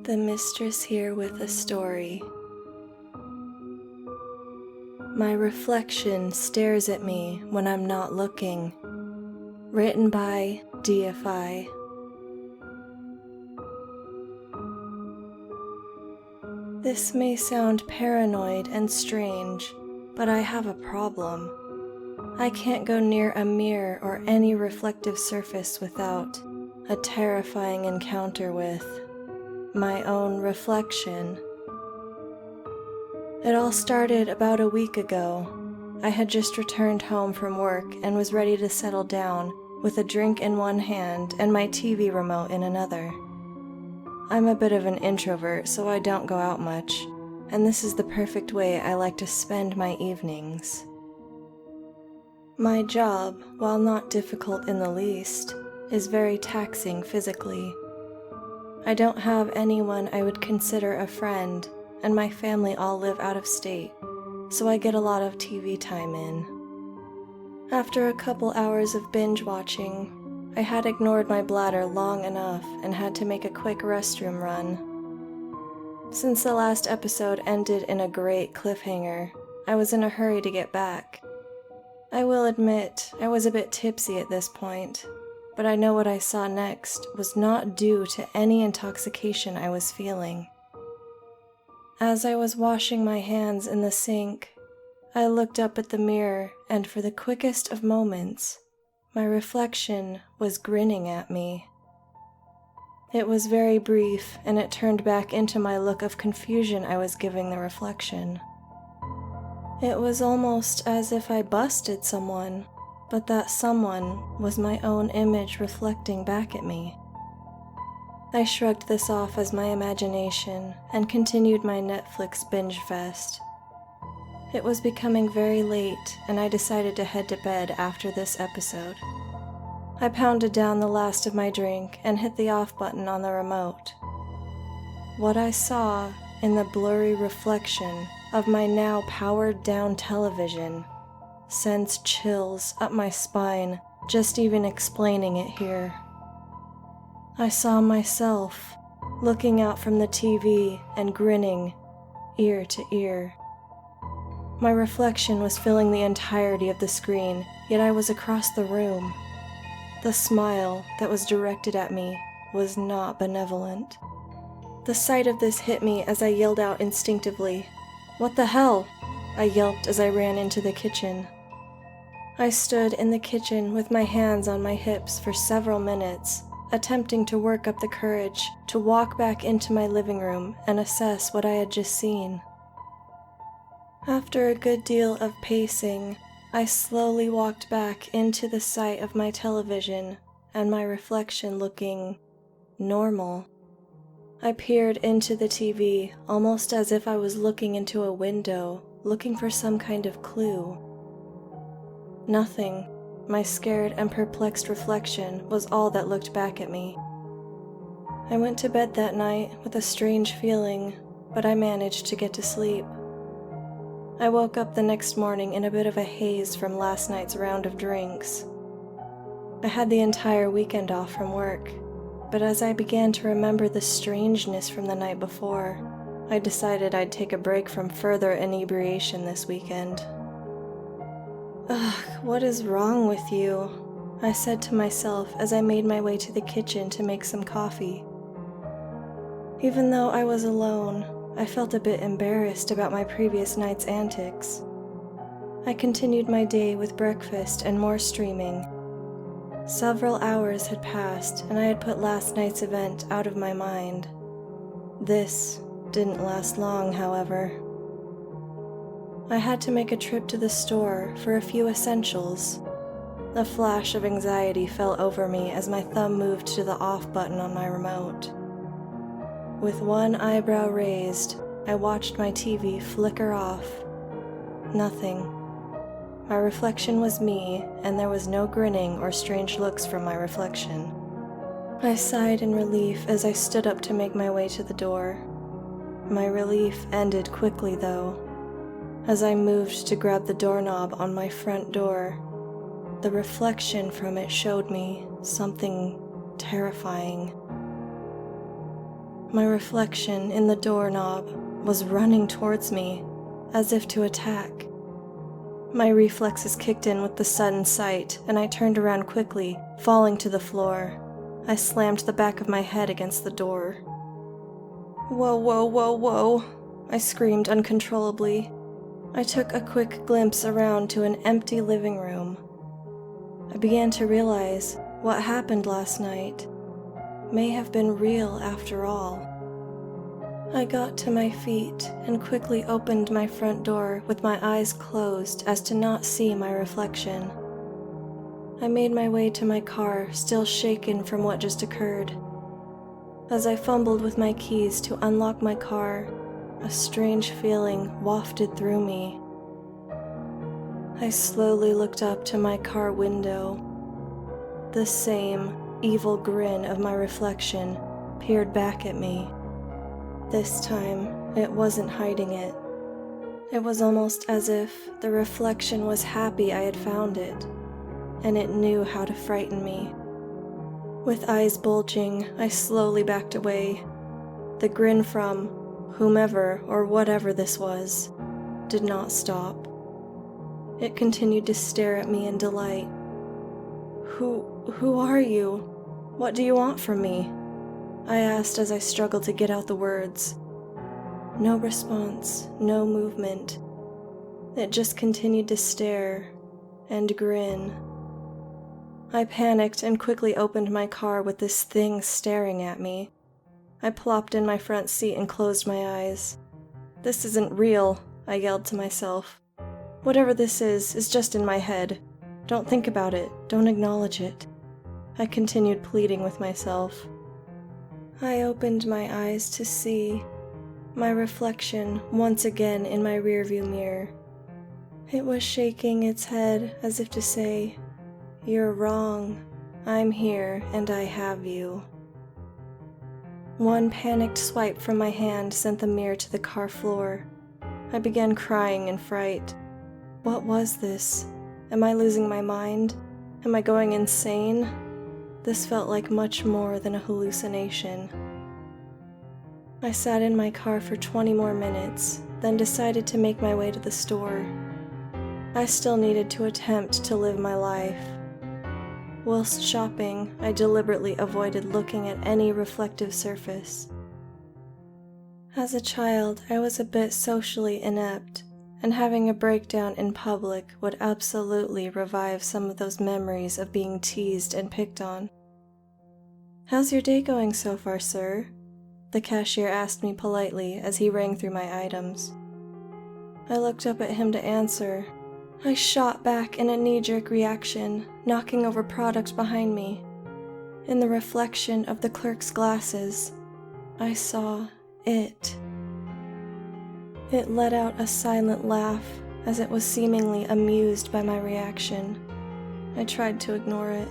The mistress here with a story. My reflection stares at me when I'm not looking. Written by DFI. This may sound paranoid and strange, but I have a problem. I can't go near a mirror or any reflective surface without a terrifying encounter with my own reflection. It all started about a week ago. I had just returned home from work and was ready to settle down with a drink in one hand and my TV remote in another. I'm a bit of an introvert, so I don't go out much, and this is the perfect way I like to spend my evenings. My job, while not difficult in the least, is very taxing physically. I don't have anyone I would consider a friend, and my family all live out of state, so I get a lot of TV time in. After a couple hours of binge watching, I had ignored my bladder long enough and had to make a quick restroom run. Since the last episode ended in a great cliffhanger, I was in a hurry to get back. I will admit I was a bit tipsy at this point, but I know what I saw next was not due to any intoxication I was feeling. As I was washing my hands in the sink, I looked up at the mirror, and for the quickest of moments, my reflection was grinning at me. It was very brief, and it turned back into my look of confusion I was giving the reflection. It was almost as if I busted someone, but that someone was my own image reflecting back at me. I shrugged this off as my imagination and continued my Netflix binge fest. It was becoming very late, and I decided to head to bed after this episode. I pounded down the last of my drink and hit the off button on the remote. What I saw in the blurry reflection of my now powered down television sends chills up my spine just even explaining it here. I saw myself looking out from the TV and grinning ear to ear. My reflection was filling the entirety of the screen, yet I was across the room. The smile that was directed at me was not benevolent. The sight of this hit me as I yelled out instinctively, "What the hell?" I yelped as I ran into the kitchen. I stood in the kitchen with my hands on my hips for several minutes, attempting to work up the courage to walk back into my living room and assess what I had just seen. After a good deal of pacing, I slowly walked back into the sight of my television and my reflection looking normal. I peered into the TV almost as if I was looking into a window, looking for some kind of clue. Nothing. My scared and perplexed reflection was all that looked back at me. I went to bed that night with a strange feeling, but I managed to get to sleep. I woke up the next morning in a bit of a haze from last night's round of drinks. I had the entire weekend off from work, but as I began to remember the strangeness from the night before, I decided I'd take a break from further inebriation this weekend. "Ugh, what is wrong with you?" I said to myself as I made my way to the kitchen to make some coffee. Even though I was alone, I felt a bit embarrassed about my previous night's antics. I continued my day with breakfast and more streaming. Several hours had passed, and I had put last night's event out of my mind. This didn't last long, however. I had to make a trip to the store for a few essentials. A flash of anxiety fell over me as my thumb moved to the off button on my remote. With one eyebrow raised, I watched my TV flicker off. Nothing. My reflection was me, and there was no grinning or strange looks from my reflection. I sighed in relief as I stood up to make my way to the door. My relief ended quickly, though. As I moved to grab the doorknob on my front door, the reflection from it showed me something terrifying. My reflection in the doorknob was running towards me, as if to attack. My reflexes kicked in with the sudden sight, and I turned around quickly, falling to the floor. I slammed the back of my head against the door. "Whoa, whoa, whoa, whoa," I screamed uncontrollably. I took a quick glimpse around to an empty living room. I began to realize what happened last night may have been real after all. I got to my feet and quickly opened my front door with my eyes closed as to not see my reflection. I made my way to my car, still shaken from what just occurred. As I fumbled with my keys to unlock my car, a strange feeling wafted through me. I slowly looked up to my car window. The same evil grin of my reflection peered back at me. This time, it wasn't hiding it. It was almost as if the reflection was happy I had found it, and it knew how to frighten me. With eyes bulging, I slowly backed away. The grin from whomever or whatever this was did not stop. It continued to stare at me in delight. Who are you? What do you want from me?" I asked as I struggled to get out the words. No response, no movement. It just continued to stare and grin. I panicked and quickly opened my car with this thing staring at me. I plopped in my front seat and closed my eyes. "This isn't real," I yelled to myself. "Whatever this is just in my head. Don't think about it, don't acknowledge it." I continued pleading with myself. I opened my eyes to see my reflection once again in my rearview mirror. It was shaking its head as if to say, "You're wrong. I'm here and I have you." One panicked swipe from my hand sent the mirror to the car floor. I began crying in fright. What was this? Am I losing my mind? Am I going insane? This felt like much more than a hallucination. I sat in my car for 20 more minutes, then decided to make my way to the store. I still needed to attempt to live my life. Whilst shopping, I deliberately avoided looking at any reflective surface. As a child, I was a bit socially inept, and having a breakdown in public would absolutely revive some of those memories of being teased and picked on. "How's your day going so far, sir?" the cashier asked me politely as he rang through my items. I looked up at him to answer. I shot back in a knee-jerk reaction, knocking over products behind me. In the reflection of the clerk's glasses, I saw it. It let out a silent laugh as it was seemingly amused by my reaction. I tried to ignore it.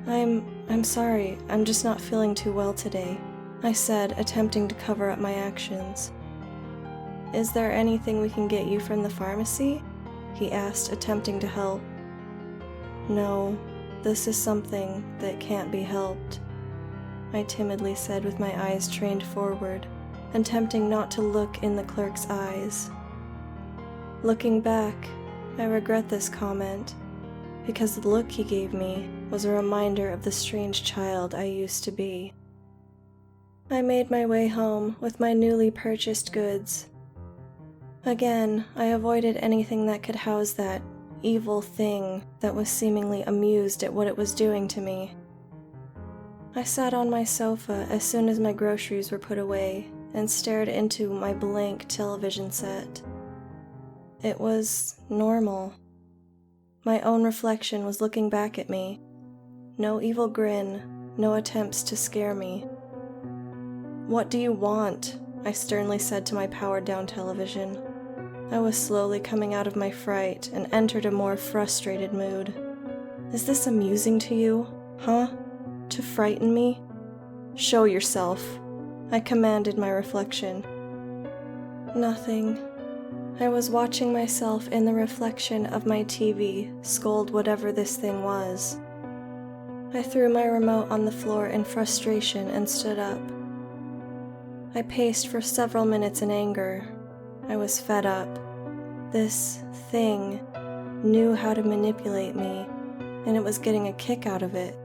I'm sorry, I'm just not feeling too well today," I said, attempting to cover up my actions. "Is there anything we can get you from the pharmacy?" he asked, attempting to help. "No, this is something that can't be helped," I timidly said with my eyes trained forward, attempting not to look in the clerk's eyes. Looking back, I regret this comment, because the look he gave me was a reminder of the strange child I used to be. I made my way home with my newly purchased goods. Again, I avoided anything that could house that evil thing that was seemingly amused at what it was doing to me. I sat on my sofa as soon as my groceries were put away and stared into my blank television set. It was normal. My own reflection was looking back at me. No evil grin, no attempts to scare me. "What do you want?" I sternly said to my powered-down television. I was slowly coming out of my fright and entered a more frustrated mood. "Is this amusing to you? Huh? To frighten me? Show yourself," I commanded my reflection. Nothing. I was watching myself in the reflection of my TV scold whatever this thing was. I threw my remote on the floor in frustration and stood up. I paced for several minutes in anger. I was fed up. This thing knew how to manipulate me, and it was getting a kick out of it.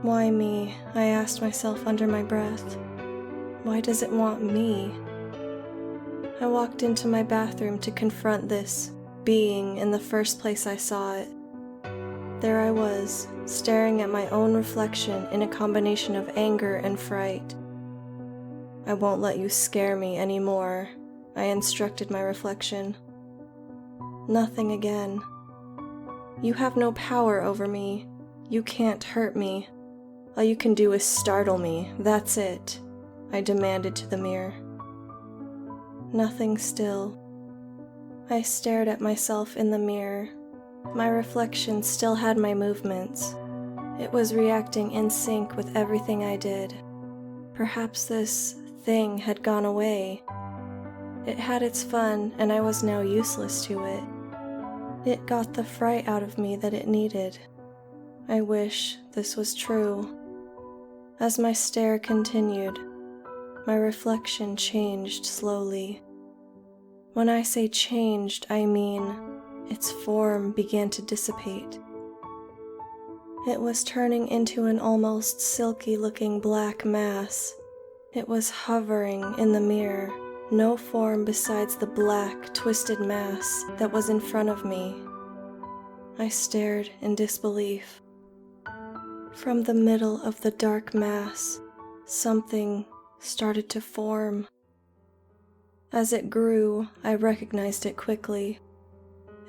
Why me? I asked myself under my breath. Why does it want me? I walked into my bathroom to confront this being in the first place I saw it. There I was, staring at my own reflection in a combination of anger and fright. I won't let you scare me anymore, I instructed my reflection. Nothing again. You have no power over me. You can't hurt me. All you can do is startle me, that's it, I demanded to the mirror. Nothing still. I stared at myself in the mirror. My reflection still had my movements. It was reacting in sync with everything I did. Perhaps this thing had gone away. It had its fun, and I was now useless to it. It got the fright out of me that it needed. I wish this was true. As my stare continued, my reflection changed slowly. When I say changed, I mean its form began to dissipate. It was turning into an almost silky-looking black mass. It was hovering in the mirror, no form besides the black, twisted mass that was in front of me. I stared in disbelief. From the middle of the dark mass, something started to form. As it grew, I recognized it quickly.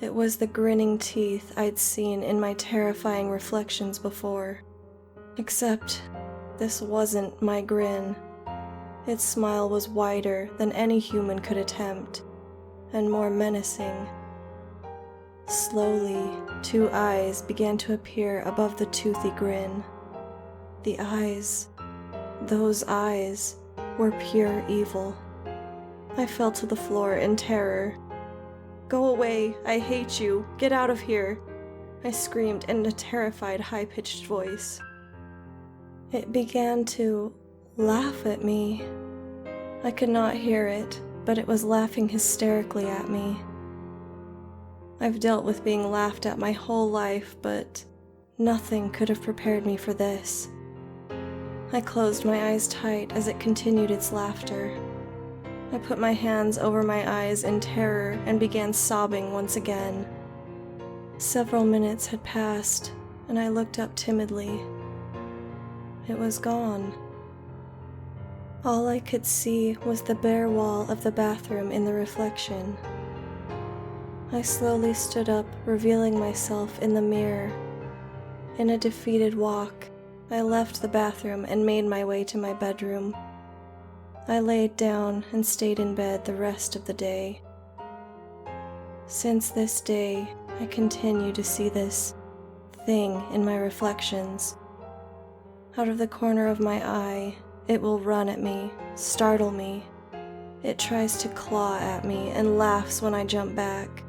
It was the grinning teeth I'd seen in my terrifying reflections before. Except this wasn't my grin. Its smile was wider than any human could attempt, and more menacing. Slowly, 2 eyes began to appear above the toothy grin. The eyes, those eyes, were pure evil. I fell to the floor in terror. "Go away, I hate you, get out of here," I screamed in a terrified, high-pitched voice. It began to laugh at me. I could not hear it, but it was laughing hysterically at me. I've dealt with being laughed at my whole life, but nothing could have prepared me for this. I closed my eyes tight as it continued its laughter. I put my hands over my eyes in terror and began sobbing once again. Several minutes had passed, and I looked up timidly. It was gone. All I could see was the bare wall of the bathroom in the reflection. I slowly stood up, revealing myself in the mirror. In a defeated walk, I left the bathroom and made my way to my bedroom. I laid down and stayed in bed the rest of the day. Since this day, I continue to see this thing in my reflections. Out of the corner of my eye, it will run at me, startle me. It tries to claw at me and laughs when I jump back.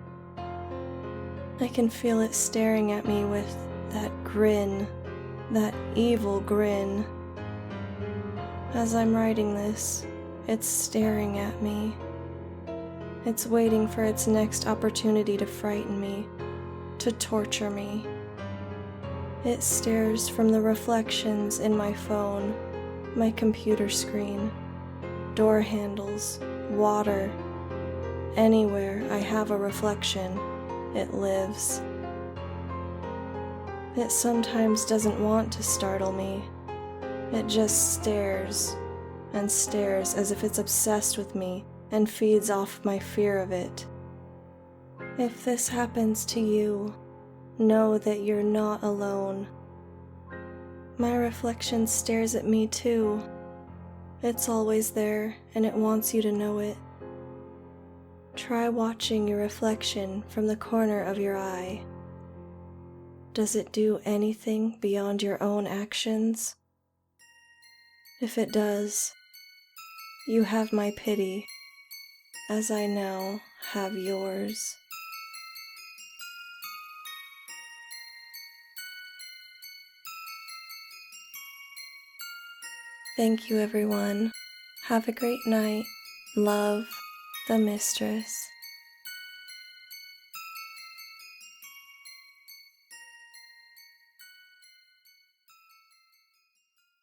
I can feel it staring at me with that grin, that evil grin. As I'm writing this, it's staring at me. It's waiting for its next opportunity to frighten me, to torture me. It stares from the reflections in my phone, my computer screen, door handles, water. Anywhere I have a reflection, it lives. It sometimes doesn't want to startle me. It just stares and stares as if it's obsessed with me and feeds off my fear of it. If this happens to you, know that you're not alone. My reflection stares at me too. It's always there, and it wants you to know it. Try watching your reflection from the corner of your eye. Does it do anything beyond your own actions? If it does, you have my pity, as I now have yours. Thank you, everyone. Have a great night. Love, the Mistress.